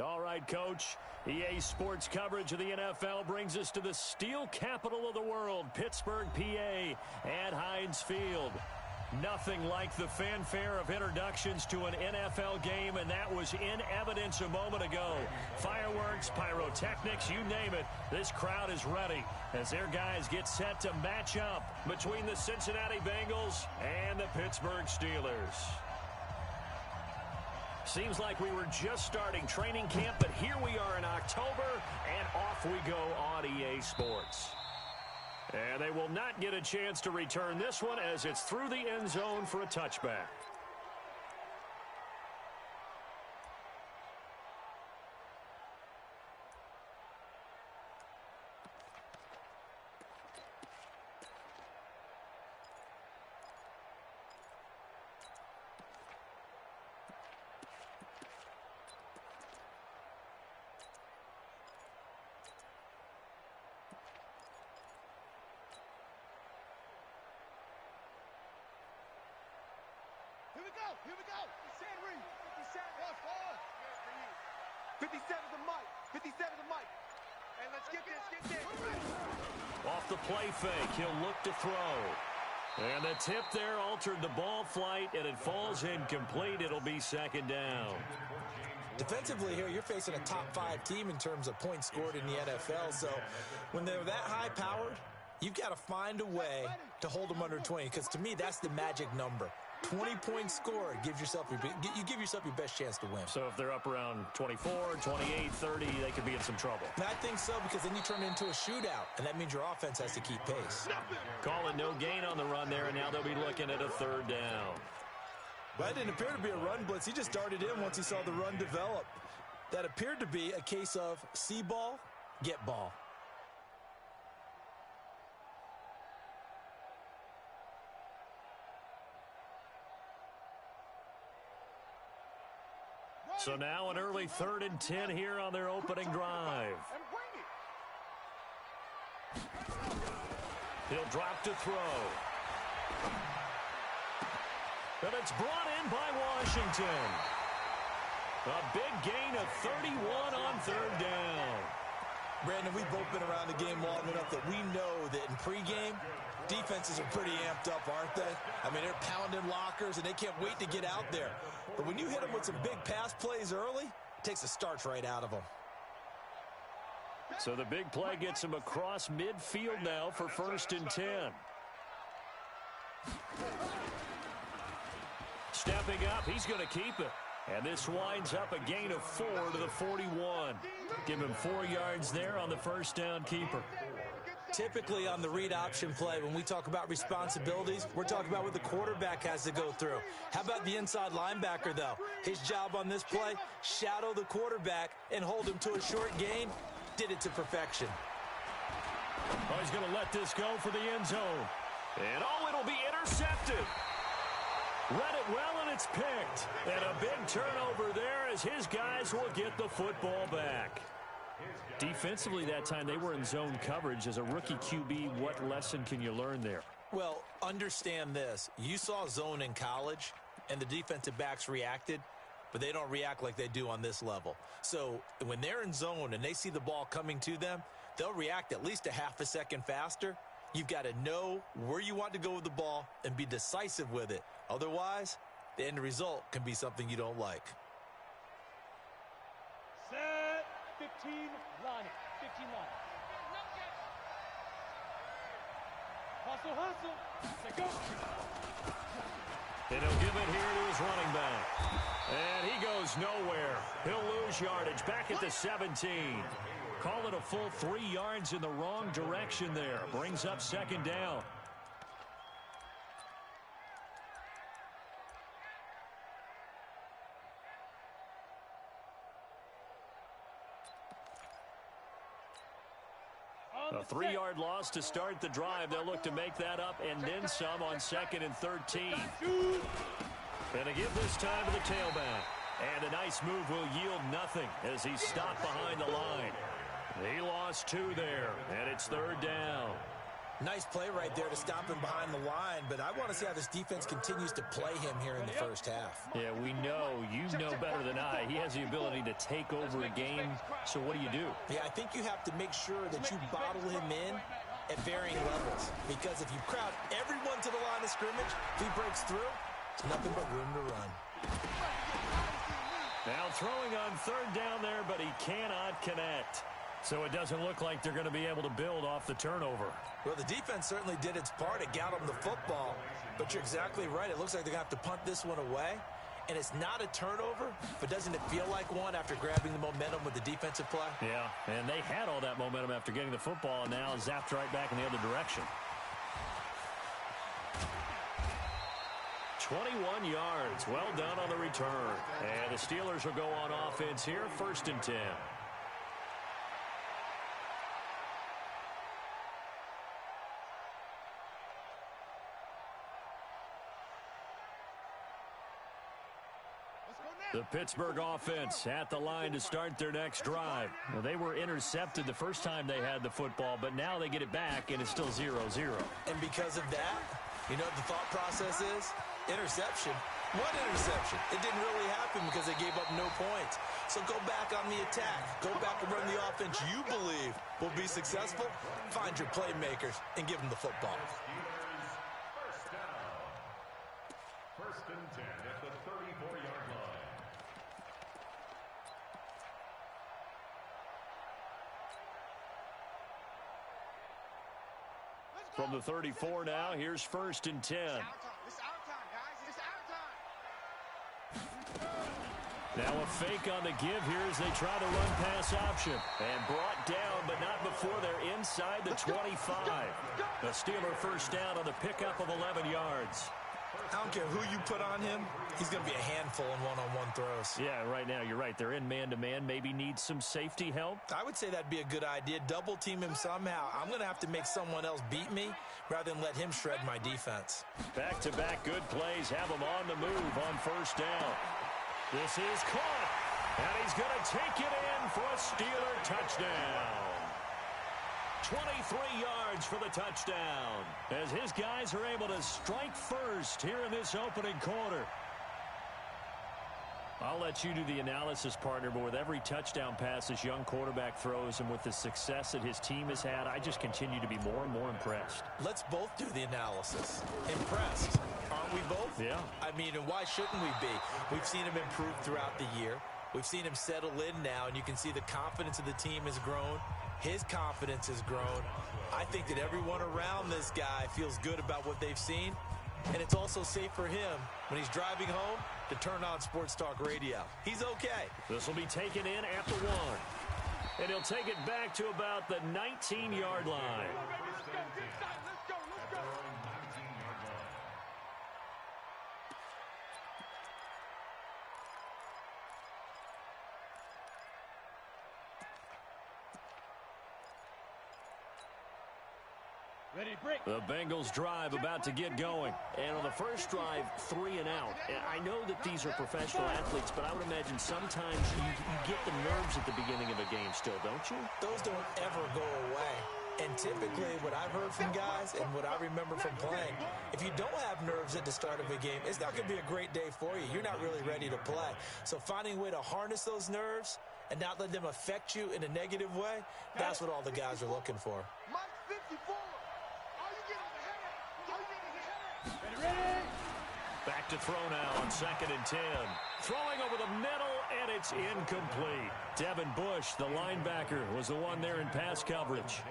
All right, Coach. EA Sports coverage of the NFL brings us to the steel capital of the world, Pittsburgh, PA, at Heinz Field. Nothing like the fanfare of introductions to an NFL game, and that was in evidence a moment ago. Fireworks, pyrotechnics, you name it, this crowd is ready as their guys get set to match up between the Cincinnati Bengals and the Pittsburgh Steelers. Seems like we were just starting training camp, but here we are in October, and off we go on EA Sports. And they will not get a chance to return this one as it's through the end zone for a touchback. Here we go. 57 the mic. 57 the mic. Hey, let's get this. Off the play fake, he'll look to throw. And the tip there altered the ball flight, and it falls incomplete. It'll be second down. Defensively here, you're facing a top 5 team in terms of points scored in the NFL. So when they're that high-powered, you've got to find a way to hold them under 20, because to me, that's the magic number. 20 points scored, you give yourself your best chance to win. So if they're up around 24, 28, 30, they could be in some trouble. And I think so, because then you turn it into a shootout, and that means your offense has to keep pace. Call it no gain on the run there, and now they'll be looking at a third down. Well, that didn't appear to be a run blitz. He just darted in once he saw the run develop. That appeared to be a case of see ball, get ball. So now an early 3rd and 10 here on their opening drive. He'll drop to throw. And it's brought in by Washington. A big gain of 31 on 3rd down. Brandon, we've both been around the game long enough that we know that in pregame, defenses are pretty amped up, aren't they? I mean, they're pounding lockers, and they can't wait to get out there. But when you hit them with some big pass plays early, it takes the starch right out of them. So the big play gets him across midfield now for 1st and 10. Stepping up, he's going to keep it. And this winds up a gain of 4 to the 41. Give him 4 yards there on the first down keeper. Typically on the read option play, when we talk about responsibilities, we're talking about what the quarterback has to go through. How about the inside linebacker, though? His job on this play, shadow the quarterback and hold him to a short gain. Did it to perfection. Oh, he's going to let this go for the end zone. And, it'll be intercepted. Read it well, and it's picked. And a big turnover there as his guys will get the football back. Defensively that time, they were in zone coverage. As a rookie QB, what lesson can you learn there? Well, understand this. You saw zone in college, and the defensive backs reacted, but they don't react like they do on this level. So when they're in zone and they see the ball coming to them, they'll react at least a half a second faster. You've got to know where you want to go with the ball and be decisive with it. Otherwise, the end result can be something you don't like. Set 15 line. 15 line. Hustle. Let's go. And he'll give it here to his running back. And he goes nowhere. He'll lose yardage back at the 17. Call it a full 3 yards in the wrong direction there. Brings up second down. A 3-yard loss to start the drive. They'll look to make that up and then some on 2nd and 13. And a give this time to the tailback. And a nice move will yield nothing as he's stopped behind the line. He lost 2 there, and it's 3rd down. Nice play right there to stop him behind the line, but I want to see how this defense continues to play him here in the first half. Yeah, we know, you know better than I. He has the ability to take over a game, so what do you do? Yeah, I think you have to make sure that you bottle him in at varying levels, because if you crowd everyone to the line of scrimmage, if he breaks through, it's nothing but room to run. Now throwing on third down there, but he cannot connect. So it doesn't look like they're going to be able to build off the turnover. Well, the defense certainly did its part. It got them the football. But you're exactly right. It looks like they're going to have to punt this one away. And it's not a turnover, but doesn't it feel like one after grabbing the momentum with the defensive play? Yeah, and they had all that momentum after getting the football, and now zapped right back in the other direction. 21 yards. Well done on the return. And the Steelers will go on offense here, 1st and 10. The Pittsburgh offense at the line to start their next drive. Well, they were intercepted the first time they had the football, but now they get it back, and it's still 0-0. And because of that, you know what the thought process is? Interception. What interception? It didn't really happen because they gave up no points. So go back on the attack. Go back and run the offense you believe will be successful. Find your playmakers and give them the football. First and 10 at the 34-yard line. From the 34 now, here's 1st and 10. It's our time, guys. It's our time. Now a fake on the give here as they try to run pass option. And brought down, but not before they're inside the 25. The Steeler first down on the pickup of 11 yards. I don't care who you put on him. He's going to be a handful in one-on-one throws. Yeah, right now, you're right. They're in man-to-man. Maybe need some safety help. I would say that'd be a good idea. Double team him somehow. I'm going to have to make someone else beat me rather than let him shred my defense. Back-to-back good plays have him on the move on 1st down. This is caught, and he's going to take it in for a Steeler touchdown. 23 yards for the touchdown as his guys are able to strike first here in this opening quarter. I'll let you do the analysis, partner, but with every touchdown pass this young quarterback throws and with the success that his team has had, I just continue to be more and more impressed. Let's both do the analysis. Impressed, aren't we both? Yeah. I mean, and why shouldn't we be? We've seen him improve throughout the year. We've seen him settle in now, and you can see the confidence of the team has grown. His confidence has grown. I think that everyone around this guy feels good about what they've seen, and it's also safe for him when he's driving home to turn on Sports Talk Radio. He's okay. This will be taken in at the 1. And he'll take it back to about the 19-yard line. Let's go. Ready to break. The Bengals drive about to get going. And on the first drive, 3 and out. And I know that these are professional athletes, but I would imagine sometimes you get the nerves at the beginning of a game still, don't you? Those don't ever go away. And typically what I've heard from guys and what I remember from playing, if you don't have nerves at the start of a game, it's not going to be a great day for you. You're not really ready to play. So finding a way to harness those nerves and not let them affect you in a negative way, that's what all the guys are looking for. Mike 54. Ready. Back to throw now on 2nd and 10. Throwing over the middle, and it's incomplete. Devin Bush, the linebacker, was the one there in pass coverage.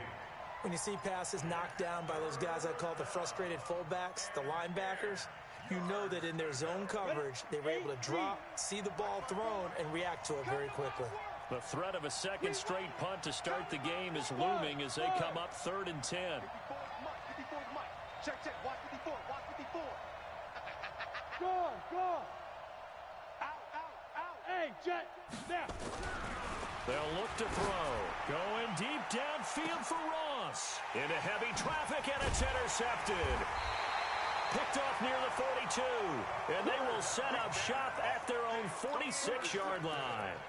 When you see passes knocked down by those guys I call the frustrated fullbacks, the linebackers, you know that in their zone coverage, they were able to drop, see the ball thrown, and react to it very quickly. The threat of a second straight punt to start the game is looming as they come up 3rd and 10. 54 Mike. Check. Watch 54. Watch 54. Go. Out. Hey, Jet. Now. They'll look to throw. Going deep downfield for Ross. Into heavy traffic, and it's intercepted. Picked off near the 42. And they will set up shop at their own 46-yard line.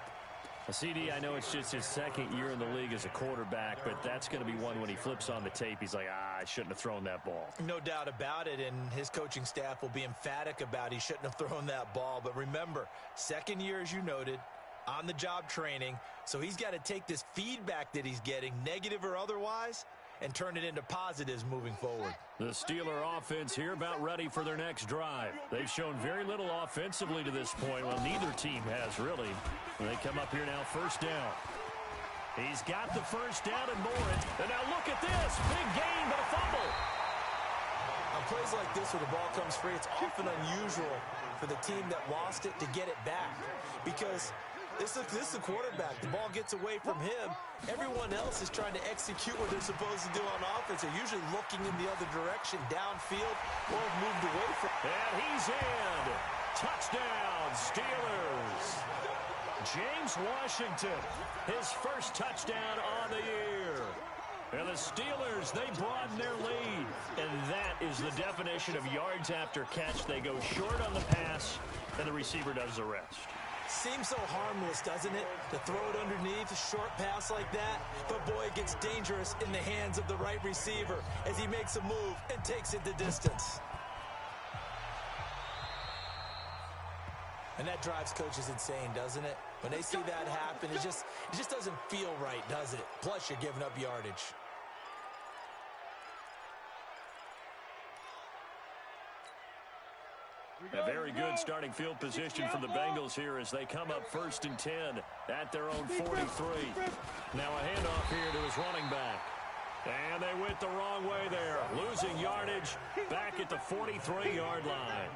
CD, I know it's just his second year in the league as a quarterback, but that's going to be one when he flips on the tape, he's like, I shouldn't have thrown that ball. No doubt about it, and his coaching staff will be emphatic about he shouldn't have thrown that ball. But remember, second year, as you noted, on-the-job training, so he's got to take this feedback that he's getting, negative or otherwise, and turn it into positives moving forward. The Steeler offense here about ready for their next drive. They've shown very little offensively to this point. Well, neither team has, really. They come up here now, first down. He's got the first down and more. And now look at this. Big gain, but a fumble. On plays like this where the ball comes free, it's often unusual for the team that lost it to get it back. Because this is the quarterback. The ball gets away from him. Everyone else is trying to execute what they're supposed to do on offense. They're usually looking in the other direction, downfield, or have moved away from. And he's in. Touchdown, Steelers. James Washington, his first touchdown on the year. And the Steelers, they broaden their lead. And that is the definition of yards after catch. They go short on the pass, and the receiver does the rest. Seems so harmless, doesn't it, to throw it underneath, a short pass like that? But, boy, it gets dangerous in the hands of the right receiver as he makes a move and takes it the distance. And that drives coaches insane, doesn't it? When they see that happen, it just doesn't feel right, does it? Plus, you're giving up yardage. A very good starting field position for the Bengals here as they come up 1st and 10 at their own 43. Now a handoff here to his running back. And they went the wrong way there. Losing yardage back at the 43-yard line.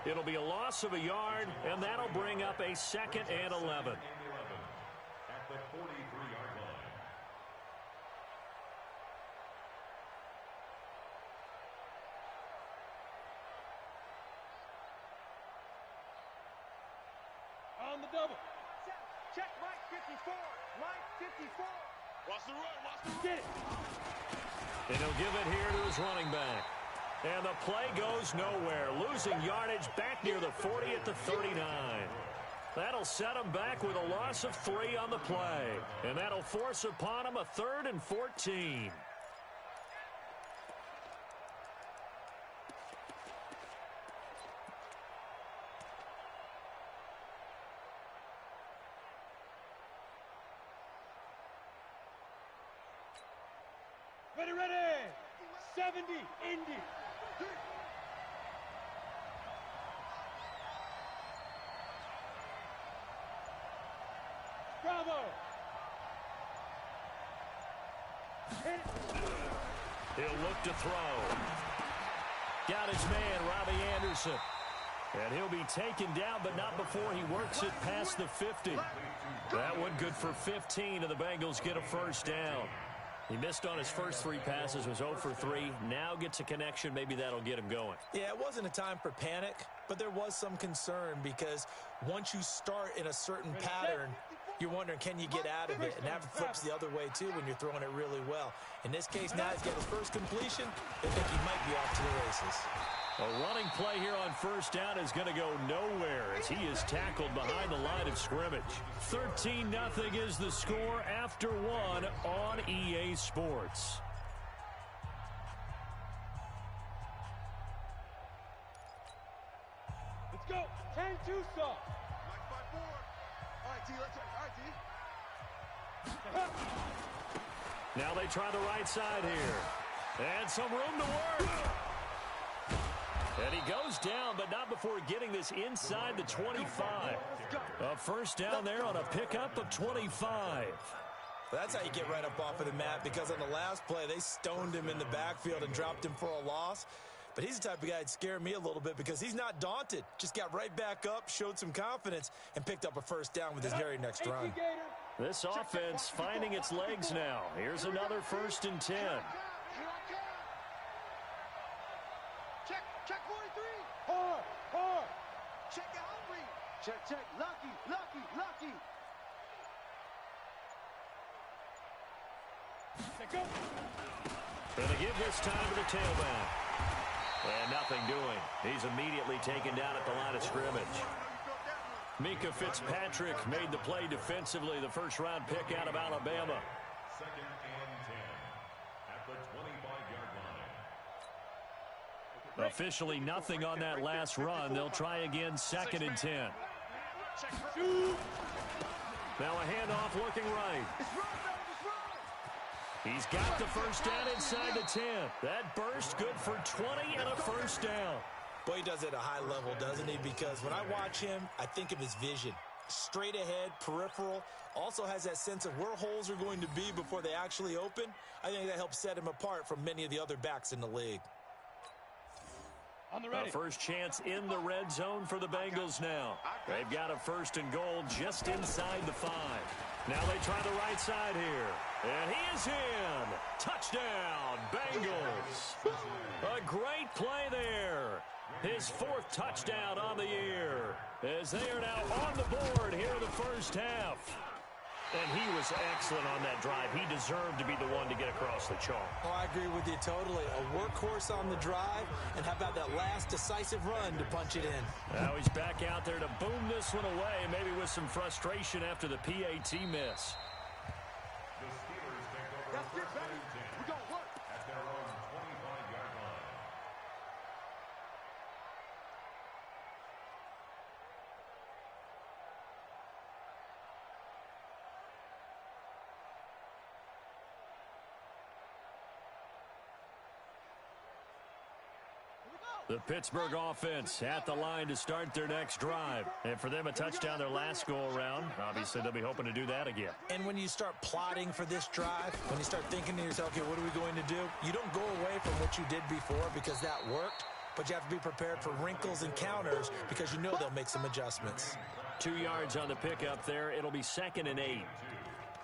It'll be a loss of a yard, and that'll bring up a 2nd and 11. At the 43-yard line. On the double. Check Mike 54. Mike 54. Watch the run. Watch the run. Get it. And he'll give it here to his running back. And the play goes nowhere. Losing yardage back near the 40 at the 39. That'll set him back with a loss of 3 on the play. And that'll force upon him a 3rd and 14. Ready, ready. 70, Indy. Bravo. Hit it. He'll look to throw. Got his man, Robbie Anderson. And he'll be taken down, but not before he works it past the 50. That one good for 15, and the Bengals get a first down. He missed on his first 3 passes, was 0 for 3. Now gets a connection. Maybe that'll get him going. Yeah, it wasn't a time for panic, but there was some concern because once you start in a certain pattern, you're wondering, can you get out of it? And that flips the other way, too, when you're throwing it really well. In this case, now he's got his first completion. They think he might be off to the races. A running play here on first down is going to go nowhere as he is tackled behind the line of scrimmage. 13-0 is the score after 1 on EA Sports. Let's go. 10-2 Saw. Mike 5-4. All right, T, let's go. All right, T. Now they try the right side here. And some room to work. And he goes down, but not before getting this inside the 25. A first down there on a pickup of 25. That's how you get right up off of the mat, because on the last play, they stoned him in the backfield and dropped him for a loss. But he's the type of guy that scared me a little bit because he's not daunted. Just got right back up, showed some confidence, and picked up a first down with his very next run. This offense finding its legs now. Here's another 1st and 10. Check 43. Hard. Check Henry. Check. Lucky. Let's go. And they give this time to the tailback. And nothing doing. He's immediately taken down at the line of scrimmage. Mika Fitzpatrick made the play defensively, the first-round pick out of Alabama. Second and 10 at the 25-yard line. Officially nothing on that last run. They'll try again, second and 10. Now a handoff looking right. He's got the first down inside the 10. That burst good for 20 and a first down. Boy, he does it at a high level, doesn't he? Because when I watch him, I think of his vision. Straight ahead, peripheral. Also has that sense of where holes are going to be before they actually open. I think that helps set him apart from many of the other backs in the league. A first chance in the red zone for the Bengals now. They've got a first and goal just inside the 5. Now they try the right side here. And he is in. Touchdown, Bengals. A great play there. His 4th touchdown on the year, as they are now on the board here in the first half. And he was excellent on that drive. He deserved to be the one to get across the chalk. Oh, I agree with you totally. A workhorse on the drive, and how about that last decisive run to punch it in? Now he's back out there to boom this one away, maybe with some frustration after the PAT miss. The Steelers take over first and 10 at their own 25-yard line. The Pittsburgh offense at the line to start their next drive. And for them, a touchdown their last go-around. Obviously, they'll be hoping to do that again. And when you start plotting for this drive, when you start thinking to yourself, okay, what are we going to do? You don't go away from what you did before because that worked, but you have to be prepared for wrinkles and counters because you know they'll make some adjustments. 2 yards on the pickup there. It'll be second and 8.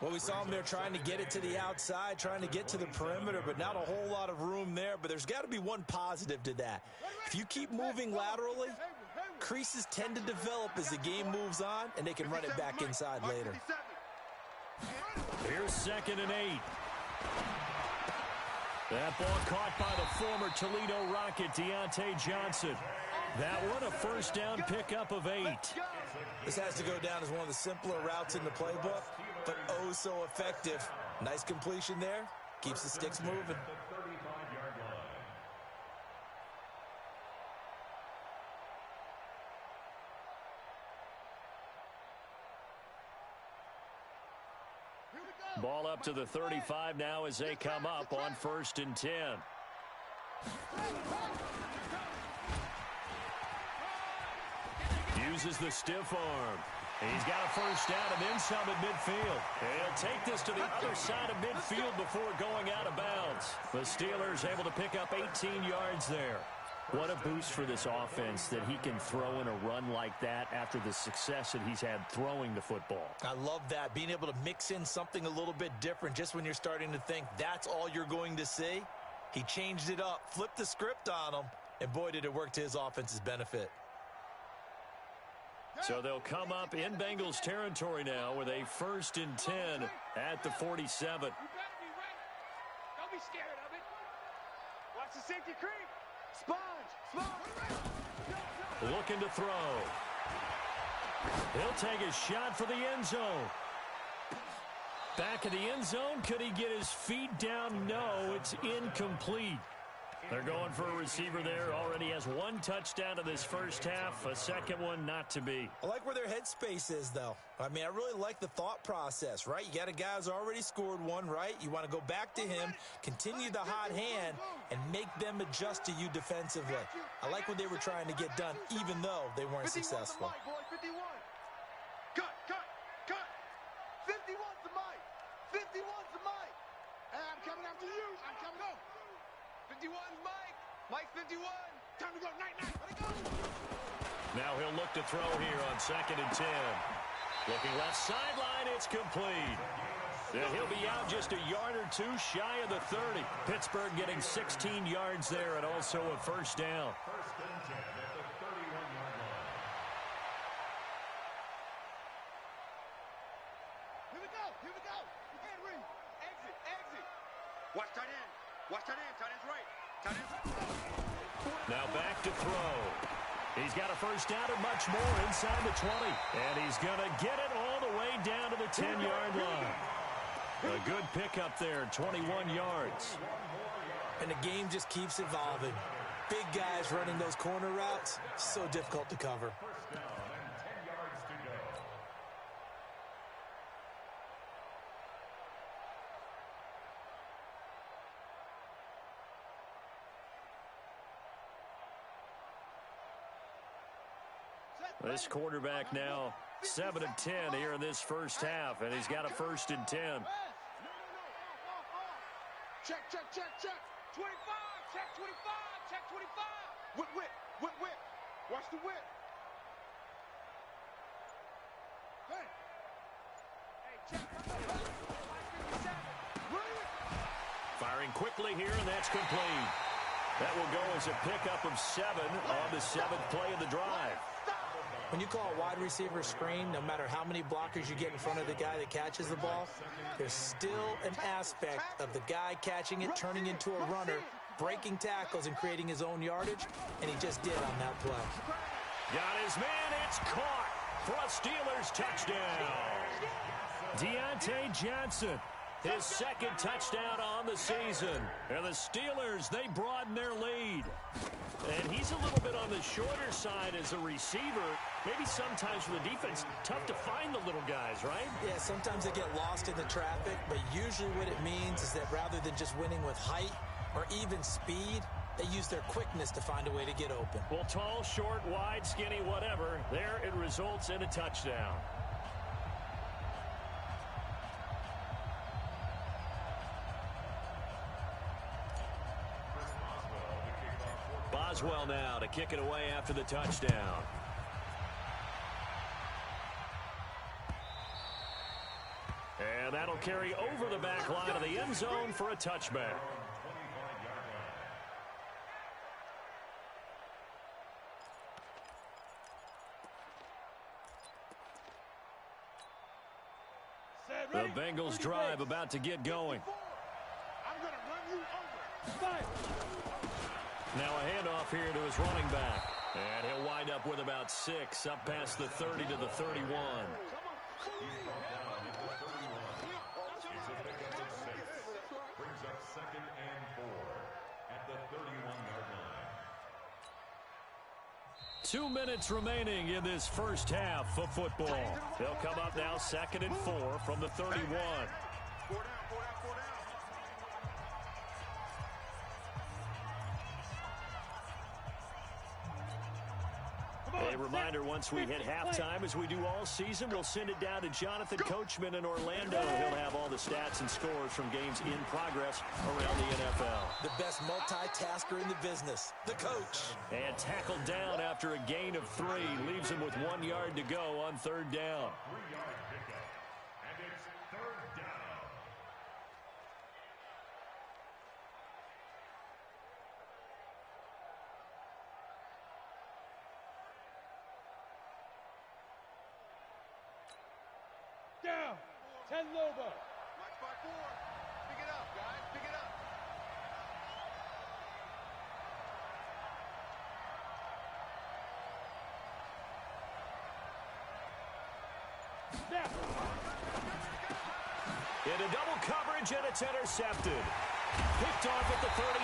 Well, we saw them there trying to get it to the outside, trying to get to the perimeter, but not a whole lot of room there. But there's got to be one positive to that. If you keep moving laterally, creases tend to develop as the game moves on, and they can run it back inside later. Here's second and 8. That ball caught by the former Toledo Rocket, Deontay Johnson. That one, a first down pickup of 8. This has to go down as one of the simpler routes in the playbook, but oh so effective. Nice completion there. Keeps the sticks moving. The 35-yard line. Ball up to the 35 now as they come up on first and 10. Uses the stiff arm. He's got a first down and then some at midfield. He'll take this to the other side of midfield before going out of bounds. The Steelers able to pick up 18 yards there. What a boost for this offense that he can throw in a run like that after the success that he's had throwing the football. I love that, being able to mix in something a little bit different just when you're starting to think that's all you're going to see. He changed it up, flipped the script on him, and boy, did it work to his offense's benefit. So they'll come up in Bengals territory now with a first and 10 at the 47. Don't be scared of it. Watch the safety creep. Sponge. Looking to throw. He'll take a shot for the end zone. Back of the end zone. Could he get his feet down? No, it's incomplete. They're going for a receiver there. Already has 1 touchdown in this first half. A second one not to be. I like where their headspace is, though. I mean, I really like the thought process, right? You got a guy who's already scored 1, right? You want to go back to him, continue the hot hand, and make them adjust to you defensively. I like what they were trying to get done, even though they weren't successful. 51. Cut. 51's the mic. 51's the mic. And I'm coming after you. I'm coming up. 51's Mike. Mike 51. Time to go. Night. Let it go. Now he'll look to throw here on second and 10. Looking left sideline, it's complete. And he'll be out just a yard or 2 shy of the 30. Pittsburgh getting 16 yards there and also a first down. First and 10 at the 31-yard line. Here we go. You can't read. Exit. Watch tight end. Tight end's right. Now back to throw. He's got a first down and much more inside the 20. And he's going to get it all the way down to the 10-yard line. A good pickup there, 21 yards. And the game just keeps evolving. Big guys running those corner routes, so difficult to cover. First down and 10 yards to go. This quarterback now 7 of 10 here in this first half, and he's got a first and 10. Check, check, check, check. 25, check 25, check 25. Whip, whip, whip, whip. Watch the whip. Hey. Hey, check. 57. Firing quickly here, and that's complete. That will go as a pickup of 7 on the 7th play of the drive. When you call a wide receiver screen, no matter how many blockers you get in front of the guy that catches the ball, there's still an aspect of the guy catching it, turning into a runner, breaking tackles and creating his own yardage, and he just did on that play. Got his man, it's caught for a Steelers touchdown. Deontay Johnson, his second touchdown on the season. And the Steelers, they broaden their lead. And he's a little bit on the shorter side as a receiver. Maybe sometimes for the defense, tough to find the little guys, right? Yeah, sometimes they get lost in the traffic, but usually what it means is that rather than just winning with height or even speed, they use their quickness to find a way to get open. Well, tall, short, wide, skinny, whatever, there it results in a touchdown. Boswell now to kick it away after the touchdown. And that'll carry over the back line of the end zone for a touchback. The Bengals drive about to get going. I'm going to run you over. Now a handoff here to his running back. And he'll wind up with about 6 up past the 30 to the 31. He's brought down at the 31. It's a pickup of 6. Brings up 2nd and 4 at the 31-yard line. 2 minutes remaining in this first half of football. They'll come up now 2nd and 4 from the 31. 4 down, 4 down, 4 down. A reminder, once we hit halftime, as we do all season, we'll send it down to Jonathan Coachman in Orlando. He'll have all the stats and scores from games in progress around the NFL. The best multitasker in the business, the coach. And tackled down after a gain of 3. Leaves him with 1 yard to go on 3rd down. 3-yard pickup. And it's 3rd down. Down. 10 Lobo. Watch by 4. Pick it up, guys. Pick it up. Snap. Into double coverage, and it's intercepted. Picked off at the 38,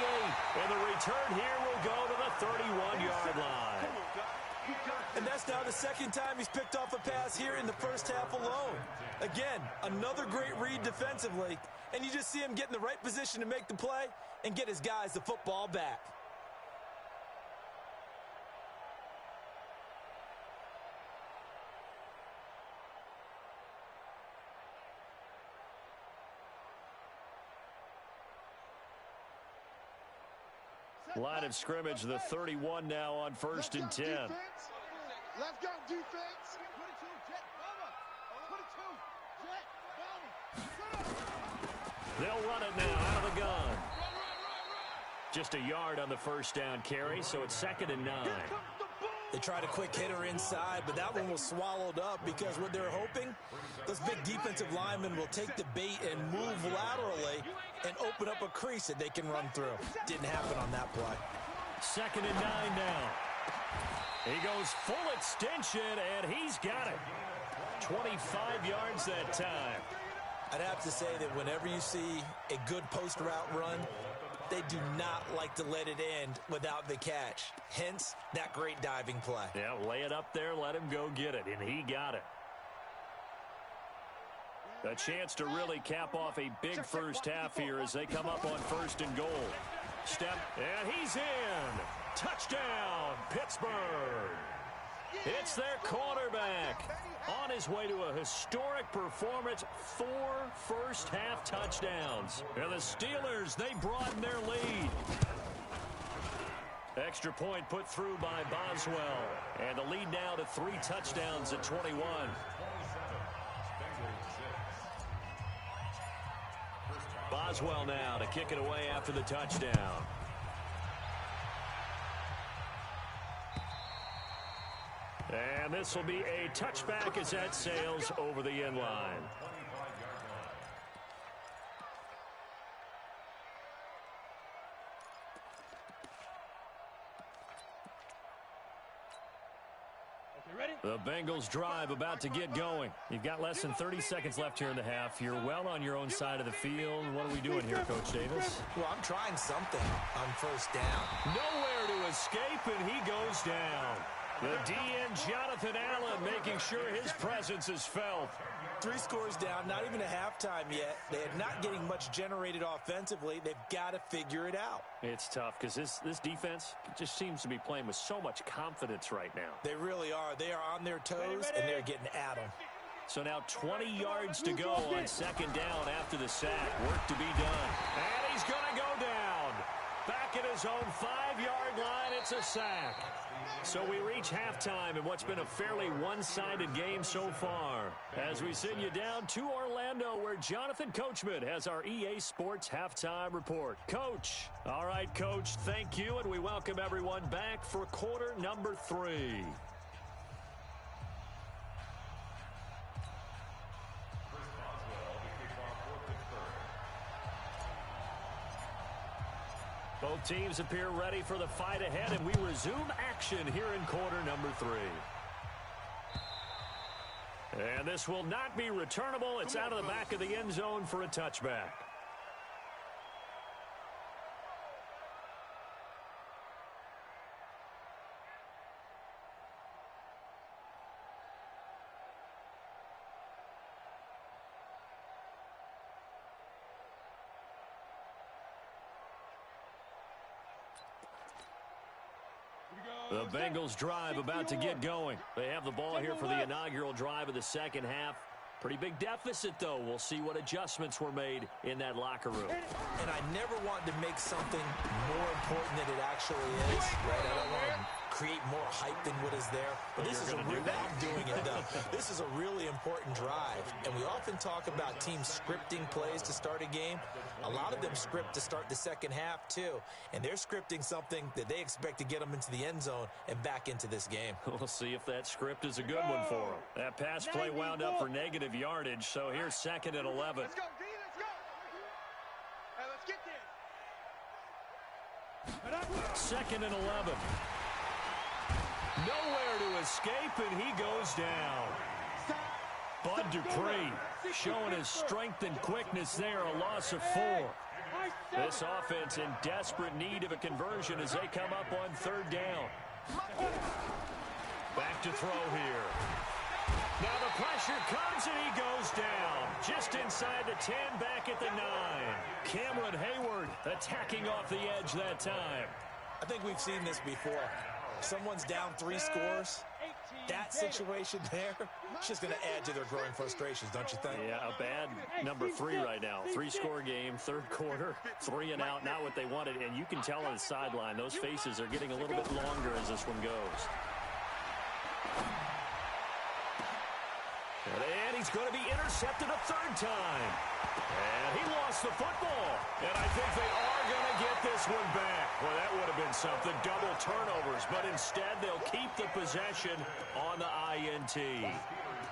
and the return here will go to the 31-yard line. And that's now the 2nd time he's picked off a pass here in the first half alone. Again, another great read defensively, and you just see him get in the right position to make the play and get his guys the football back. Line of scrimmage, the 31 now on 1st and 10. Let's go, defense. 22, jet, bomber. 22, jet, bomber. They'll run it now out of the gun. Just a yard on the first down carry, so it's 2nd and 9. They tried a quick hitter inside, but that one was swallowed up because what they're hoping, those big defensive linemen will take the bait and move laterally and open up a crease that they can run through. Didn't happen on that play. 2nd and 9 now. He goes full extension, and he's got it. 25 yards that time. I'd have to say that whenever you see a good post route run, they do not like to let it end without the catch. Hence, that great diving play. Yeah, lay it up there, let him go get it, and he got it. A chance to really cap off a big first half here as they come up on 1st and goal. Step, and he's in. Touchdown, Pittsburgh. It's their quarterback. On his way to a historic performance, 4 first-half touchdowns. And the Steelers, they broaden their lead. Extra point put through by Boswell. And the lead now to 3 touchdowns at 21. Boswell now to kick it away after the touchdown. And this will be a touchback as that sails over the end line. The Bengals drive about to get going. You've got less than 30 seconds left here in the half. You're well on your own side of the field. What are we doing here, Coach Davis? Well, I'm trying something on 1st down. Nowhere to escape, and he goes down. The DN, Jonathan Allen, making sure his presence is felt. 3 scores down, not even a halftime yet. They are not getting much generated offensively. They've got to figure it out. It's tough because this defense just seems to be playing with so much confidence right now. They really are. They are on their toes, and they're getting at them. So now 20 yards to go on 2nd down after the sack. Work to be done. And he's going to go down. Back at his own 5-yard line, it's a sack. So we reach halftime in what's been a fairly one-sided game so far. As we send you down to Orlando, where Jonathan Coachman has our EA Sports Halftime Report. Coach. All right, Coach, thank you, and we welcome everyone back for quarter number 3. Both teams appear ready for the fight ahead, and we resume action here in quarter number 3. And this will not be returnable. It's out of the back of the end zone for a touchback. The Bengals drive about to get going. They have the ball here for the inaugural drive of the 2nd half. Pretty big deficit, though. We'll see what adjustments were made in that locker room. And I never want to make something more important than it actually is. Right? I don't want to create more hype than what is there. But this is I'm doing it, though. This is a really important drive. And we often talk about teams scripting plays to start a game. A lot of them script to start the 2nd half, too. And they're scripting something that they expect to get them into the end zone and back into this game. We'll see if that script is a good one for them. That pass play wound up for negative yardage, so here's 2nd and 11. Let's go, D, let's go. Hey, let's get there. 2nd and 11. Nowhere to escape, and he goes down. Bud Dupree showing his strength and quickness there, a loss of 4. This offense in desperate need of a conversion as they come up on 3rd down. Back to throw here. Now the pressure comes, and he goes down. Just inside the 10, back at the 9. Cameron Hayward attacking off the edge that time. I think we've seen this before. Someone's down 3 scores. That situation there, it's just going to add to their growing frustrations, don't you think? Yeah, a bad number 3 right now. 3-score game, 3rd quarter, 3 and out, not what they wanted. And you can tell on the sideline, those faces are getting a little bit longer as this one goes. And he's going to be intercepted a 3rd time. And he lost the football. And I think they are going to get this one back. Well, that would have been something. Double turnovers. But instead, they'll keep the possession on the INT.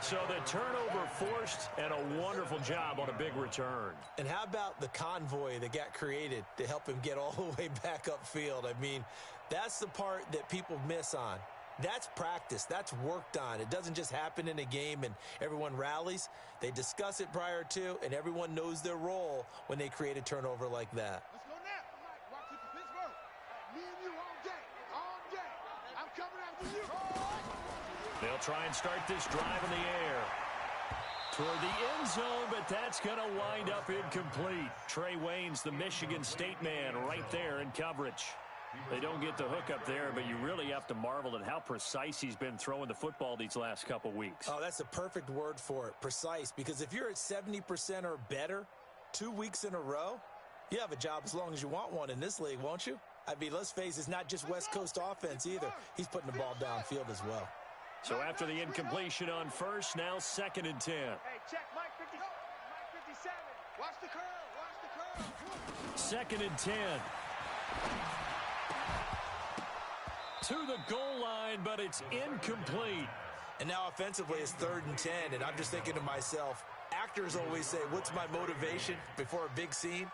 So the turnover forced, and a wonderful job on a big return. And how about the convoy that got created to help him get all the way back upfield? I mean, that's the part that people miss on. That's practice. That's worked on. It doesn't just happen in a game and everyone rallies. They discuss it prior to, and everyone knows their role when they create a turnover like that. Let's go now. Watch it for Pittsburgh. Me and you all day. All day. I'm coming after you. They'll try and start this drive in the air. Toward the end zone, but that's going to wind up incomplete. Trey Waynes, the Michigan State man, right there in coverage. They don't get the hook up there, but you really have to marvel at how precise he's been throwing the football these last couple weeks. Oh, that's the perfect word for it, precise, because if you're at 70% or better 2 weeks in a row, you have a job as long as you want one in this league, won't you? I mean, let's face it, it's not just West Coast offense either. He's putting the ball downfield as well. So after the incompletion on first, now 2nd and 10. Hey, check Mike 50, Mike 57. Watch the curl. Watch the curl. 2nd and 10. To the goal line, but it's incomplete. And now offensively it's 3rd and 10, and I'm just thinking to myself, actors always say, what's my motivation before a big scene?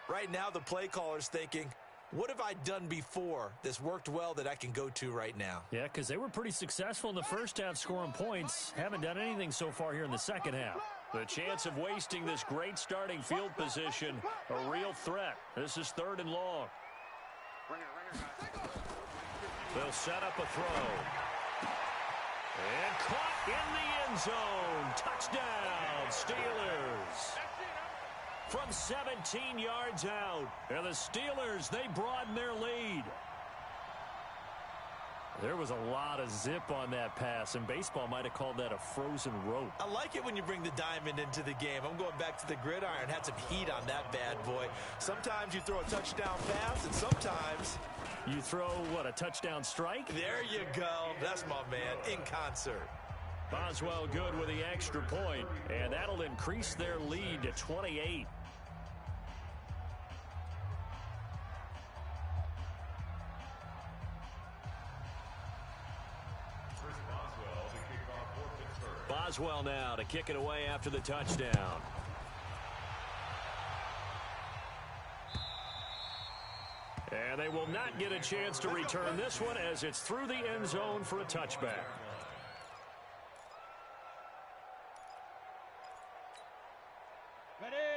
Right now the play caller's thinking, what have I done before that's worked well that I can go to right now? Yeah, because they were pretty successful in the first half scoring points. Haven't done anything so far here in the second half. The chance of wasting this great starting field position, a real threat. This is 3rd and long. They'll set up a throw. And caught in the end zone. Touchdown, Steelers. From 17 yards out. And the Steelers, they broaden their lead. There was a lot of zip on that pass, and baseball might have called that a frozen rope. I like it when you bring the diamond into the game. I'm going back to the gridiron. Had some heat on that bad boy. Sometimes you throw a touchdown pass, and sometimes you throw, what, a touchdown strike? There you go. That's my man, in concert. Boswell good with the extra point, and that'll increase their lead to 28. Boswell now to kick it away after the touchdown. And they will not get a chance to return this one as it's through the end zone for a touchback.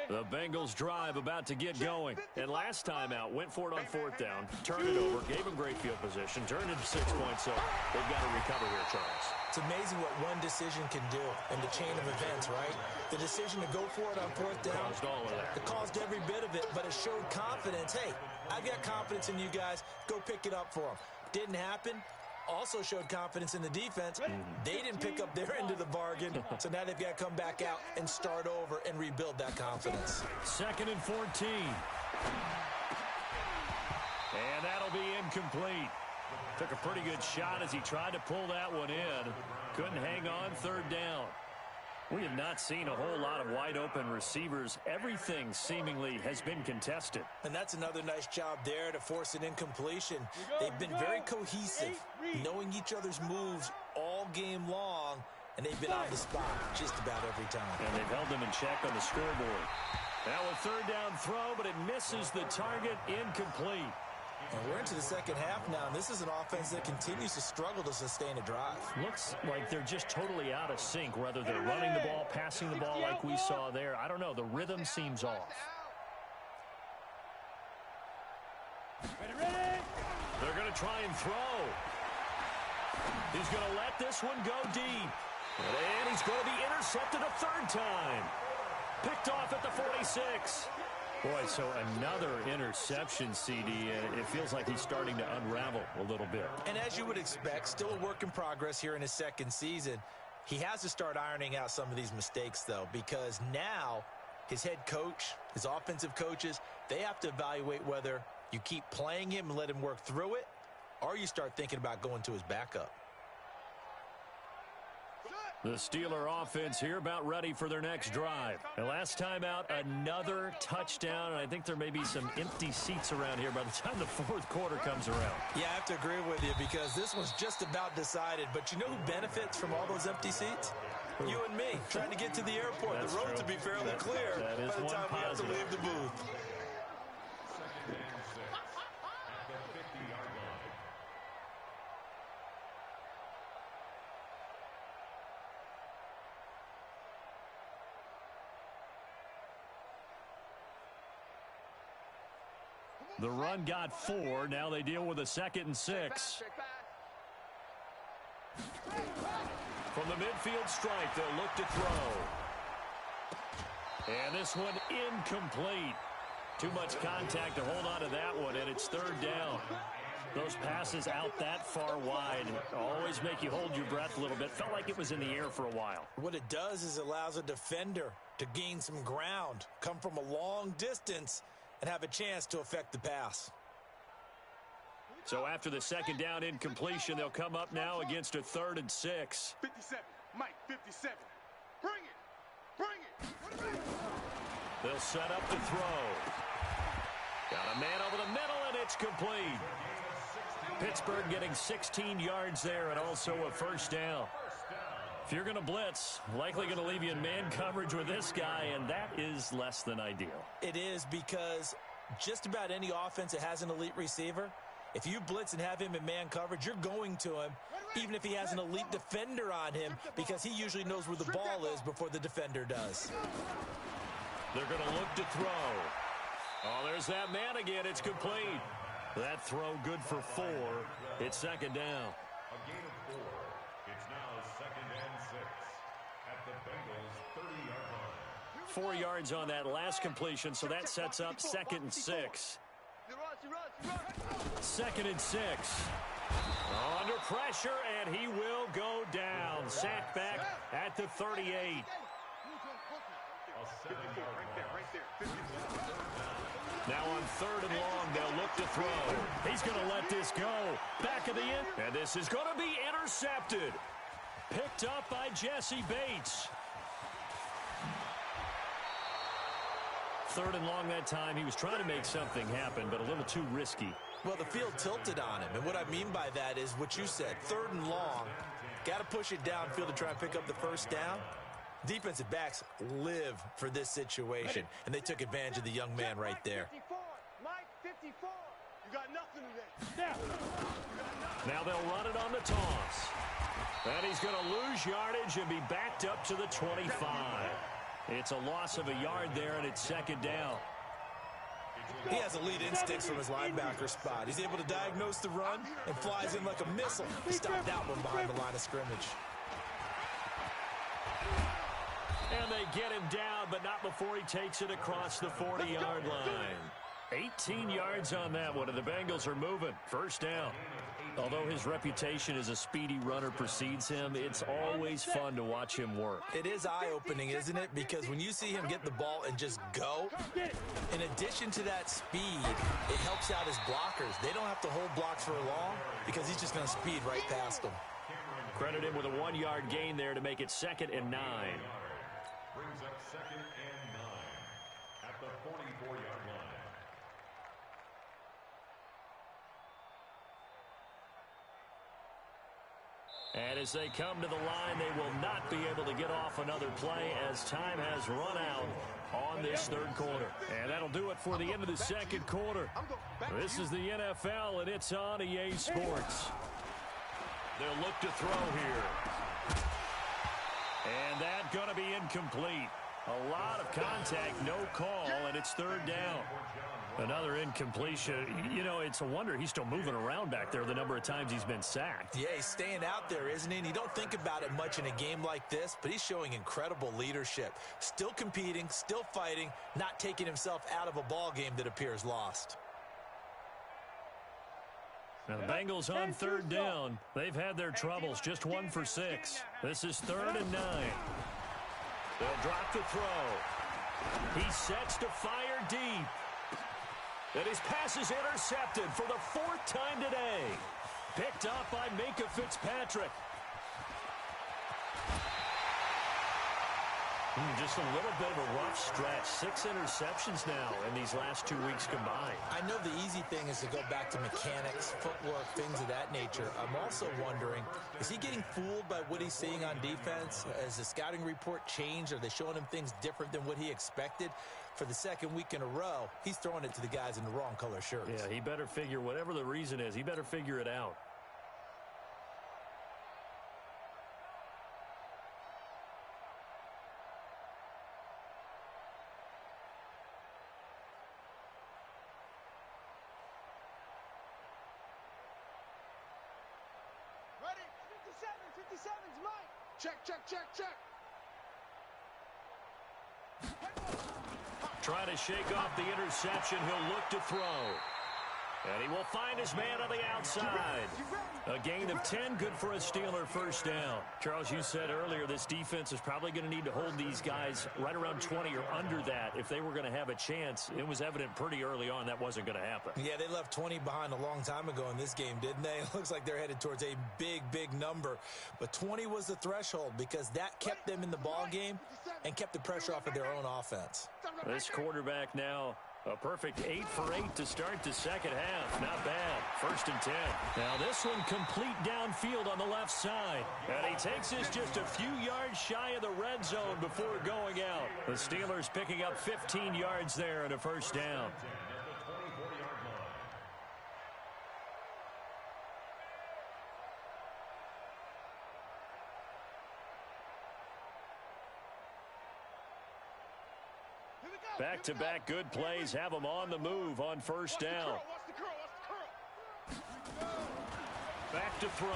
The Bengals drive about to get going. And last time out, went for it on 4th down, turned it over, gave them great field position, turned it to 6 points, so they've got to recover here, Charles. It's amazing what one decision can do in the chain of events, right? The decision to go for it on 4th down. Caused all of that. It caused every bit of it, but it showed confidence. Hey, I've got confidence in you guys. Go pick it up for them. Didn't happen. Also showed confidence in the defense. They didn't pick up their end of the bargain, so now they've got to come back out and start over and rebuild that confidence. 2nd and 14. And that'll be incomplete. Took a pretty good shot as he tried to pull that one in. Couldn't hang on 3rd down. We have not seen a whole lot of wide-open receivers. Everything seemingly has been contested. And that's another nice job there to force an incompletion. They've been very cohesive, knowing each other's moves all game long, and they've been on the spot just about every time. And they've held them in check on the scoreboard. Now a 3rd down throw, but it misses the target, incomplete. And we're into the second half now, and this is an offense that continues to struggle to sustain a drive. Looks like they're just totally out of sync, whether they're running the ball, passing the ball like we saw there. I don't know. The rhythm seems off. They're going to try and throw. He's going to let this one go deep. And he's going to be intercepted a 3rd time. Picked off at the 46. Boy, so another interception, CD. It feels like he's starting to unravel a little bit. And as you would expect, still a work in progress here in his 2nd season. He has to start ironing out some of these mistakes, though, because now his head coach, his offensive coaches, they have to evaluate whether you keep playing him and let him work through it, or you start thinking about going to his backup. The Steeler offense here about ready for their next drive. And last time out, another touchdown. And I think there may be some empty seats around here by the time the 4th quarter comes around. Yeah, I have to agree with you because this one's just about decided. But you know who benefits from all those empty seats? You and me, trying to get to the airport. That's the road true. to be fairly clear that is by the one time we have to positive. leave the booth. Second and 6 at the 50-yard line. The run got 4. Now they deal with a 2nd and 6. From the midfield stripe, they'll look to throw. And this one incomplete. Too much contact to hold on to that one, and it's 3rd down. Those passes out that far wide always make you hold your breath a little bit. Felt like it was in the air for a while. What it does is allows a defender to gain some ground, come from a long distance, and have a chance to affect the pass. So after the 2nd down incompletion, they'll come up now against a 3rd and 6. 57. Mike, 57. Bring it. Bring it. They'll set up to throw. Got a man over the middle, and it's complete. Pittsburgh getting 16 yards there and also a 1st down. If you're going to blitz, likely going to leave you in man coverage with this guy, and that is less than ideal. It is, because just about any offense that has an elite receiver, if you blitz and have him in man coverage, you're going to him, even if he has an elite defender on him, because he usually knows where the ball is before the defender does. They're going to look to throw. Oh, there's that man again. It's complete. That throw good for 4. It's 2nd down. A gain of 4. It's now 2nd and 6 at the Bengals' 30-yard line. 4 yards on that last completion, so that sets up 2nd and 6. 2nd and 6. Under pressure, and he will go down. Sacked back at the 38. A 7-yard Right there. 50. Now on 3rd and long, they'll look to throw. He's going to let this go. Back of the end. And this is going to be intercepted. Picked up by Jesse Bates. 3rd and long that time. He was trying to make something happen, but a little too risky. Well, the field tilted on him, and what I mean by that is what you said, 3rd and long. Got to push it downfield to try and pick up the 1st down. Defensive backs live for this situation, and they took advantage of the young man right there. 54. Mike, 54. You got nothing today. Now they'll run it on the toss. And he's going to lose yardage and be backed up to the 25. It's a loss of a yard there, and it's 2nd down. He has elite instincts from his linebacker spot. He's able to diagnose the run and flies in like a missile to stop that one behind the line of scrimmage. And they get him down, but not before he takes it across the 40-yard line. 18 yards on that one, and the Bengals are moving. 1st down. Although his reputation as a speedy runner precedes him, it's always fun to watch him work. It is eye-opening, isn't it? Because when you see him get the ball and just go, in addition to that speed, it helps out his blockers. They don't have to hold blocks for long because he's just going to speed right past them. Credit him with a 1-yard gain there to make it 2nd and 9. brings up 2nd and 9 at the 44-yard line. And as they come to the line, they will not be able to get off another play as time has run out on this 3rd quarter. And that'll do it for the end of the 2nd quarter. This is the NFL, and it's on EA Sports. They'll look to throw here. And that's going to be incomplete. A lot of contact, no call, and it's 3rd down. Another incompletion. You know, it's a wonder he's still moving around back there the number of times he's been sacked. Yeah, he's staying out there, isn't he? And you don't think about it much in a game like this, but he's showing incredible leadership. Still competing, still fighting, not taking himself out of a ball game that appears lost. Now the Bengals on 3rd down. They've had their troubles, just 1 for 6. This is 3rd and 9. They'll drop the throw. He sets to fire deep. And his pass is intercepted for the 4th time today. Picked up by Minkah Fitzpatrick. Just a little bit of a rough stretch. 6 interceptions now in these last 2 weeks combined. I know the easy thing is to go back to mechanics, footwork, things of that nature. I'm also wondering, is he getting fooled by what he's seeing on defense? Has the scouting report changed? Are they showing him things different than what he expected? For the second week in a row, he's throwing it to the guys in the wrong color shirts. Yeah, he better figure, whatever the reason is, he better figure it out. Ready? 57's Mike. Check. Trying to shake off the interception. He'll look to throw. And he will find his man on the outside. A gain of 10, good for a Steeler first down. Charles, you said earlier this defense is probably going to need to hold these guys right around 20 or under that if they were going to have a chance. It was evident pretty early on that wasn't going to happen. Yeah, they left 20 behind a long time ago in this game, didn't they? It looks like they're headed towards a big number. But 20 was the threshold because that kept them in the ball game and kept the pressure off of their own offense. This quarterback now a perfect 8 for 8 to start the second half. Not bad. 1st and 10. Now this one complete downfield on the left side. And he takes this just a few yards shy of the red zone before going out. The Steelers picking up 15 yards there and a first down. Back-to-back good plays have him on the move on first down. Back to throw.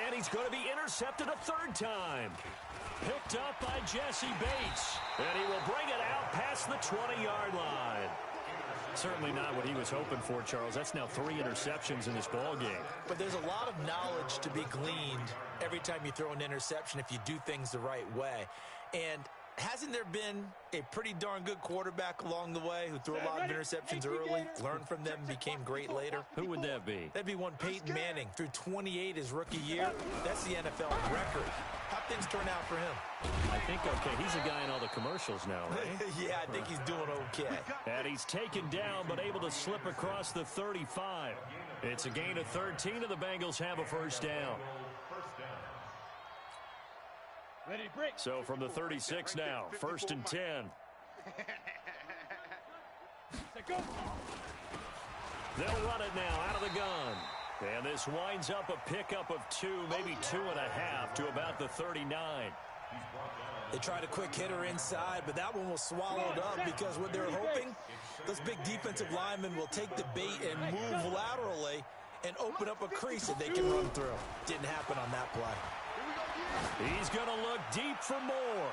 And he's going to be intercepted a 3rd time. Picked up by Jesse Bates. And he will bring it out past the 20-yard line. Certainly not what he was hoping for, Charles. That's now 3 interceptions in this ball game. But there's a lot of knowledge to be gleaned every time you throw an interception if you do things the right way. And hasn't there been a pretty darn good quarterback along the way who threw a lot of interceptions early, learned from them, became great later? Who would that be? That'd be one Peyton Manning. Threw 28 his rookie year. That's the NFL record. How'd things turn out for him? I think okay. He's a guy in all the commercials now, right? Yeah, I think he's doing okay. And he's taken down, but able to slip across the 35. It's a gain of 13, and the Bengals have a first down. Ready to break. So from the 36 now, 1st and 10. They'll run it now out of the gun. And this winds up a pickup of 2, maybe 2.5 to about the 39. They tried a quick hitter inside, but that one was swallowed up because what they're hoping, those big defensive linemen will take the bait and move laterally and open up a crease that they can run through. Didn't happen on that play. He's going to look deep for more.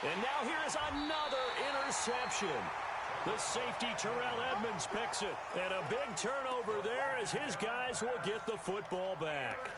And now here is another interception. The safety, Terrell Edmonds, picks it. And a big turnover there as his guys will get the football back.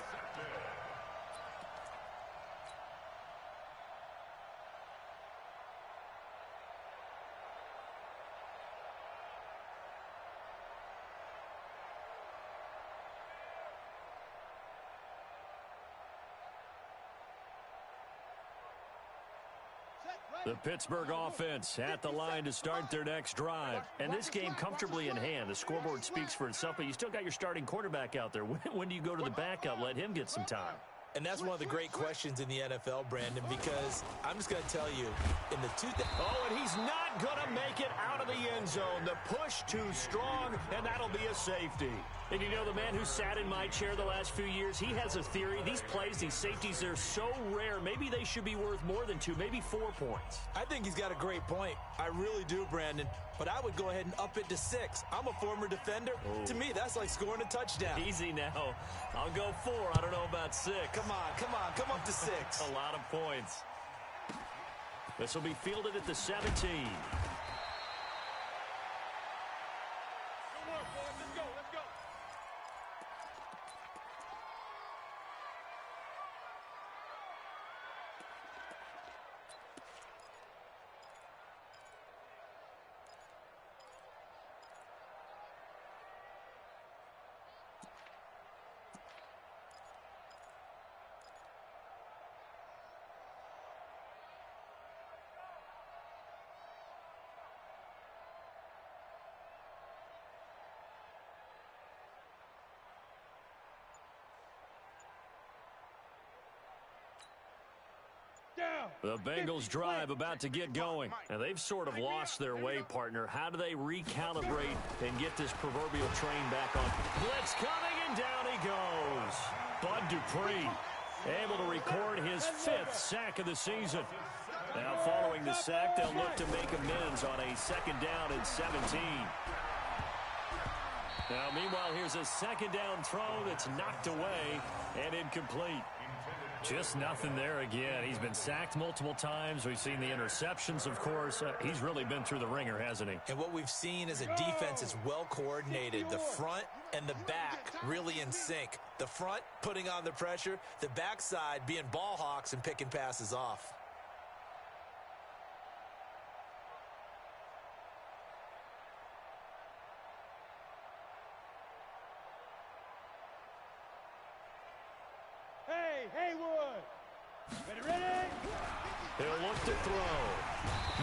The Pittsburgh offense at the line to start their next drive. And this game comfortably in hand. The scoreboard speaks for itself, but you still got your starting quarterback out there. When do you go to the backup? Let him get some time. And that's one of the great questions in the NFL, Brandon, because I'm just going to tell you, in the and he's not going to make it out of the end zone. The push too strong, and that'll be a safety. And you know, the man who sat in my chair the last few years, he has a theory. These plays, these safeties, they're so rare. Maybe they should be worth more than 2, maybe 4 points. I think he's got a great point. I really do, Brandon. But I would go ahead and up it to 6. I'm a former defender. Oh. To me, that's like scoring a touchdown. Easy now. I'll go 4. I don't know about 6. Come up to 6. A lot of points. This will be fielded at the 17. The Bengals drive about to get going. And they've sort of lost their way, partner. How do they recalibrate and get this proverbial train back on? Blitz coming, and down he goes. Bud Dupree able to record his 5th sack of the season. Now following the sack, they'll look to make amends on a 2nd down and 17. Now, meanwhile, here's a 2nd down throw that's knocked away and incomplete. Just nothing there again. He's been sacked multiple times. We've seen the interceptions, of course. He's really been through the ringer, hasn't he? And what we've seen is a defense that's well coordinated. The front and the back really in sync. The front putting on the pressure. The backside being ball hawks and picking passes off. He'll look to throw.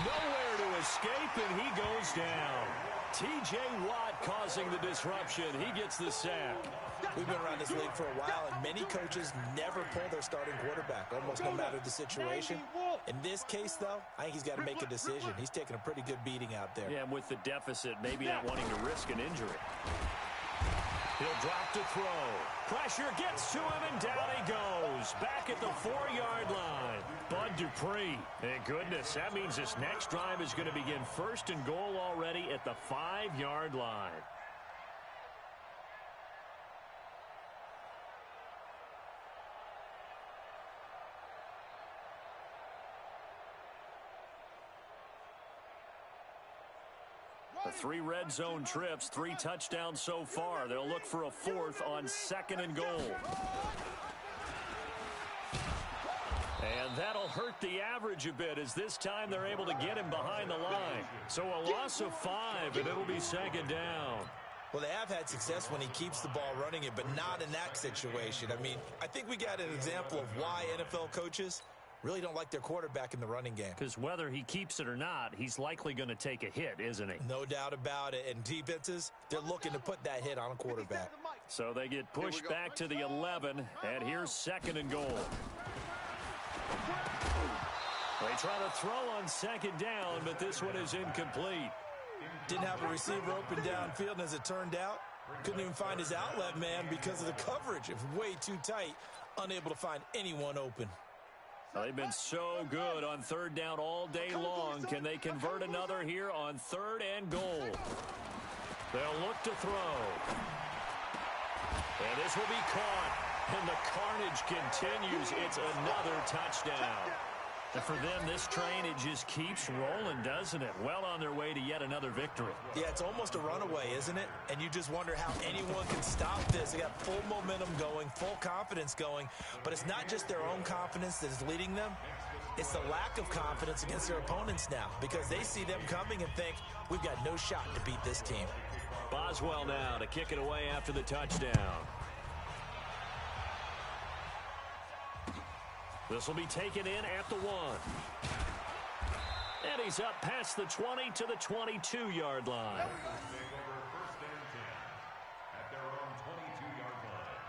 Nowhere to escape, and he goes down. T.J. Watt causing the disruption. He gets the sack. We've been around this league for a while, and many coaches never pull their starting quarterback, almost no matter the situation. In this case, though, I think he's got to make a decision. He's taking a pretty good beating out there. Yeah, and with the deficit, maybe not wanting to risk an injury. He'll drop to throw. Pressure gets to him, and down he goes. Back at the 4-yard line. Bud Dupree. Thank goodness. That means this next drive is going to begin 1st and goal already at the 5-yard line. The 3 red zone trips, 3 touchdowns so far. They'll look for a 4th on 2nd and goal. And that'll hurt the average a bit, as this time they're able to get him behind the line. So a loss of 5, and it'll be 2nd down. Well, they have had success when he keeps the ball running it, but not in that situation. I mean, I think we got an example of why NFL coaches really don't like their quarterback in the running game. Because whether he keeps it or not, he's likely going to take a hit, isn't he? No doubt about it. And defenses, they're looking to put that hit on a quarterback. So they get pushed back to the 11, and here's 2nd and goal. They try to throw on 2nd down, but this one is incomplete. Didn't have a receiver open downfield, and as it turned out, couldn't even find his outlet man because of the coverage. It was way too tight, unable to find anyone open. They've been so good on 3rd down all day long. Can they convert another here on 3rd and goal? They'll look to throw. And this will be caught. And the carnage continues. It's another touchdown. And for them, this train, it just keeps rolling, doesn't it? Well on their way to yet another victory. Yeah, it's almost a runaway, isn't it? And you just wonder how anyone can stop this. They got full momentum going, full confidence going. But it's not just their own confidence that is leading them. It's the lack of confidence against their opponents now, because they see them coming and think, we've got no shot to beat this team. Boswell now to kick it away after the touchdown. This will be taken in at the 1. And he's up past the 20 to the 22-yard line. First and 10 at their own 22-yard line.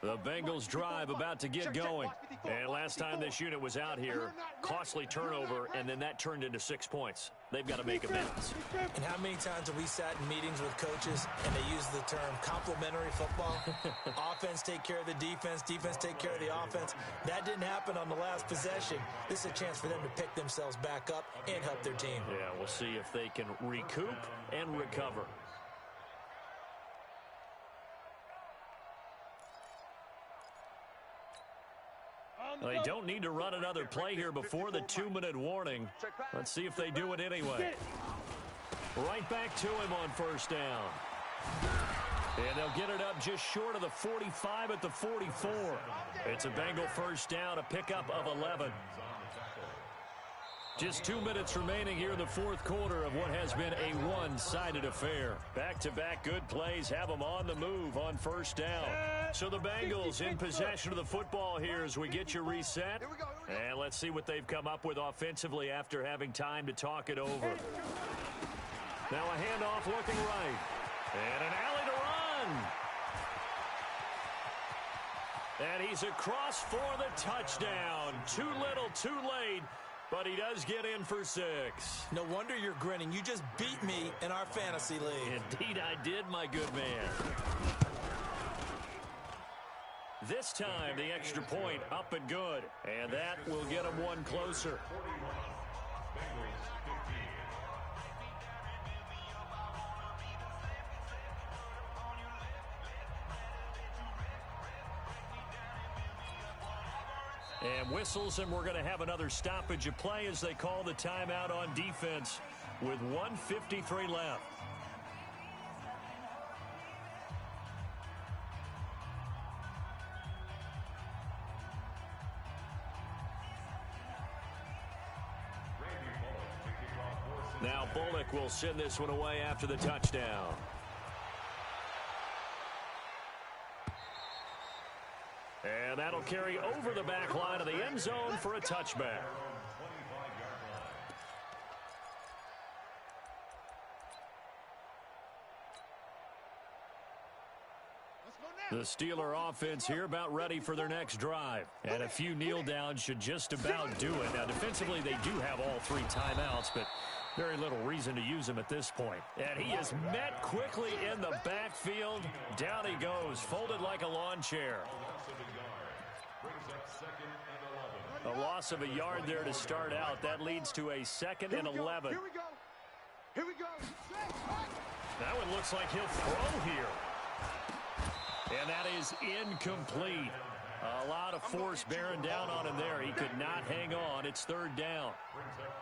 The Bengals drive about to get going. And last time this unit was out here, costly turnover, and then that turned into 6 points. They've got to make amends. And how many times have we sat in meetings with coaches and they use the term complementary football? Offense take care of the defense, defense take care of the offense. That didn't happen on the last possession. This is a chance for them to pick themselves back up and help their team. Yeah, we'll see if they can recoup and recover. They don't need to run another play here before the 2-minute warning. Let's see if they do it anyway. Right back to him on 1st down. And they'll get it up just short of the 45 at the 44. It's a Bengal 1st down, a pickup of 11. Just 2 minutes remaining here in the fourth quarter of what has been a one-sided affair. Back-to-back good plays have them on the move on first down. So the Bengals in possession of the football here as we get you reset. And let's see what they've come up with offensively after having time to talk it over. Now a handoff looking right. And an alley to run. And he's across for the touchdown. Too little, too late. But he does get in for 6. No wonder you're grinning. You just beat me in our fantasy league. Indeed I did, my good man. This time, the extra point up and good. And that will get him one closer. And whistles, and we're going to have another stoppage of play as they call the timeout on defense with 1:53 left. Now Bullock will send this one away after the touchdown. And that'll carry over the back line of the end zone for a touchback. The Steeler offense here about ready for their next drive. And a few kneel downs should just about do it. Now defensively they do have all 3 timeouts, but very little reason to use them at this point. And he is met quickly in the backfield. Down he goes, folded like a lawn chair. A loss of a yard there to start out. That leads to a 2nd and 11. Here we go. Here we go. That one looks like he'll throw here. And that is incomplete. A lot of force bearing down on him there. He could not hang on. It's 3rd down.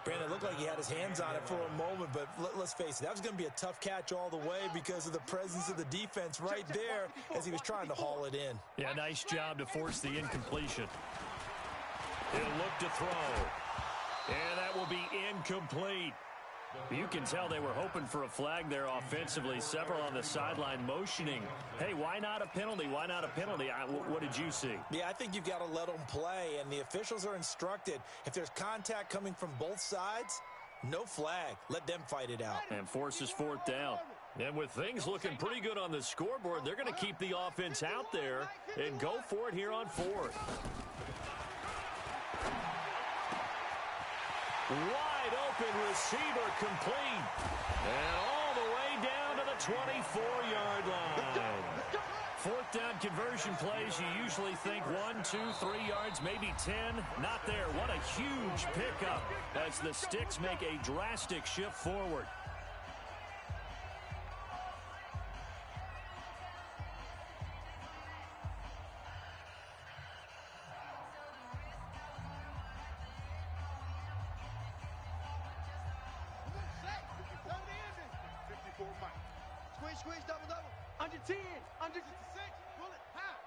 Brandon, it looked like he had his hands on it for a moment, but let's face it, that was going to be a tough catch all the way because of the presence of the defense right there as he was trying to haul it in. Yeah, nice job to force the incompletion. He'll look to throw. And that will be incomplete. You can tell they were hoping for a flag there offensively. Several on the sideline motioning. Hey, why not a penalty? Why not a penalty? What did you see? Yeah, I think you've got to let them play, and the officials are instructed. If there's contact coming from both sides, no flag. Let them fight it out. And forces 4th down. And with things looking pretty good on the scoreboard, they're going to keep the offense out there and go for it here on 4th. Wide open receiver complete. And all the way down to the 24-yard line. 4th down conversion plays, you usually think 1, 2, 3 yards, maybe 10. Not there. What a huge pickup as the Sticks make a drastic shift forward. Squeeze, double, under 10, under 6, pull it, high.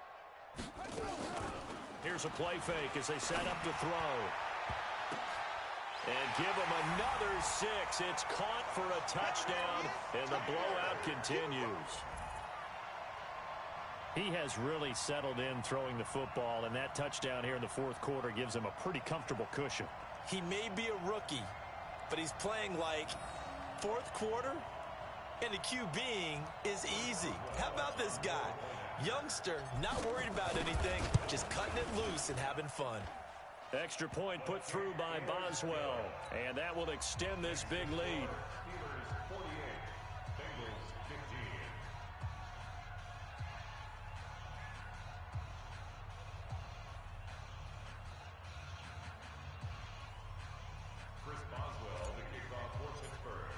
Here's a play fake as they set up to throw. And give him another 6. It's caught for a touchdown, and the blowout continues. He has really settled in throwing the football, and that touchdown here in the 4th quarter gives him a pretty comfortable cushion. He may be a rookie, but he's playing like 4th quarter. And the QBing is easy. How about this guy? Youngster, not worried about anything, just cutting it loose and having fun. Extra point put through by Boswell. And that will extend this big lead. Steelers 48, Bengals 15. Chris Boswell, the kickoff for Pittsburgh.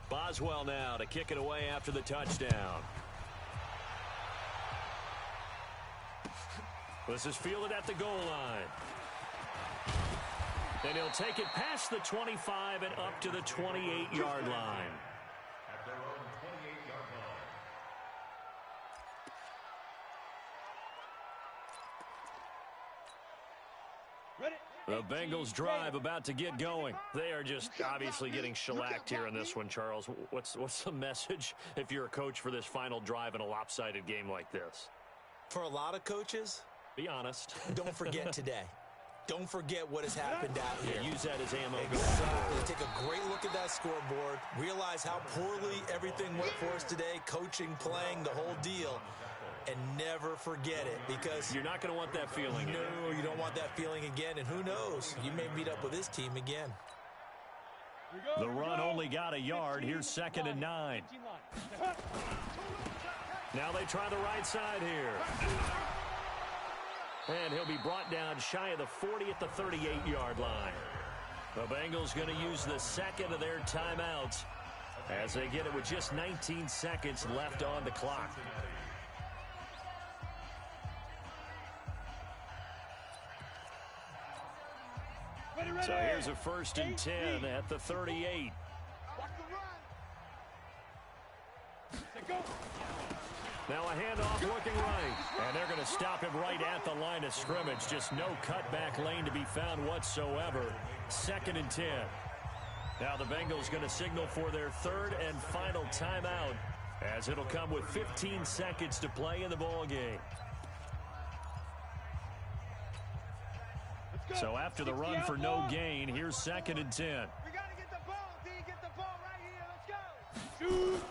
Boswell now to kick it away after the touchdown. This is fielded at the goal line. And he'll take it past the 25 and up to the 28-yard line. At their own 28-yard line. The Bengals drive about to get going. They are just obviously getting shellacked here in this one, Charles. What's the message if you're a coach for this final drive in a lopsided game like this? For a lot of coaches, be honest. Don't forget today. Don't forget what has happened out here. Yeah, use that as ammo. Exactly. Take a great look at that scoreboard. Realize how poorly everything went for us today. Coaching, playing, the whole deal. And never forget it, because you're not going to want that feeling. No, you don't want that feeling again. And who knows? You may meet up with this team again. The run only got a yard. Here's 2nd and 9. Now they try the right side here. And he'll be brought down shy of the 40 at the 38-yard line. The Bengals going to use the second of their timeouts as they get it with just 19 seconds left on the clock. So here's a 1st and 10 at the 38. Now a handoff looking right. And they're going to stop him right at the line of scrimmage. Just no cutback lane to be found whatsoever. 2nd and 10. Now the Bengals going to signal for their 3rd and final timeout, as it'll come with 15 seconds to play in the ball game. So after the run for no gain, here's 2nd and 10. We got to get the ball, D. Get the ball right here. Let's go. Shoot.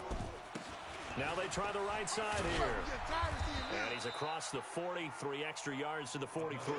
Now they try the right side here. And he's across the 40, 3 extra yards to the 43.